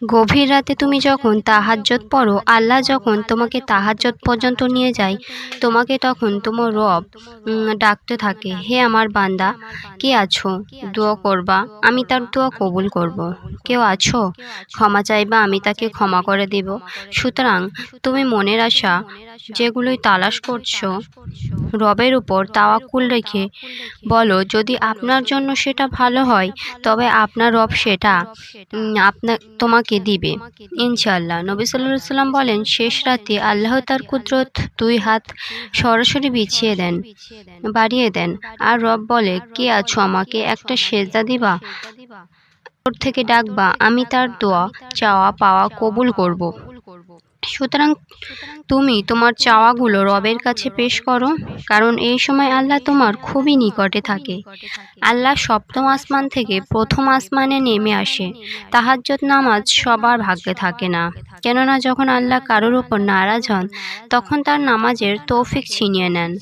গভীর রাতে তুমি যখন তাহাজ্জুদ পড়ো, আল্লাহ যখন তোমাকে তাহাজ্জুদ পর্যন্ত নিয়ে যায়, তোমাকে তখন তোমার রব ডাকতে থাকে, হে আমার বান্দা, কে আছো দোয়া করবা, আমি তার দোয়া কবুল করব। কেউ আছো ক্ষমা চাইবা, আমি তাকে ক্ষমা করে দিব। সুতরাং তুমি মনের আশা যেগুলোই তালাশ করছো, রবের উপর তাওয়াক্কুল রেখে বলো, যদি আপনার জন্য সেটা ভালো হয় তবে আপনার রব সেটা তোমাকে দিবে ইনশাআল্লাহ। নবী সাল্লাল্লাহু আলাইহি সাল্লাম বলেন, শেষ রাতে আল্লাহ তার কুদরত দুই হাত সরাসরি বাড়িয়ে দেন, আর রব বলে, কে আছো আমাকে একটা সেজদা দিবা, ওর থেকে ডাকবা, আমি তার দোয়া চাওয়া পাওয়া কবুল করব। সুতরাং তুমি তোমার চাওয়াগুলো রবের কাছে পেশ করো, কারণ এই সময় আল্লাহ তোমার খুবই নিকটে থাকে। আল্লাহ সপ্তম আসমান থেকে প্রথম আসমানে নেমে আসে। তাহাজ্জুদ নামাজ সবার ভাগ্যে থাকে না, কেননা যখন আল্লাহ কারোর উপর নারাজ হন তখন তার নামাজের তৌফিক ছিনিয়ে নেন।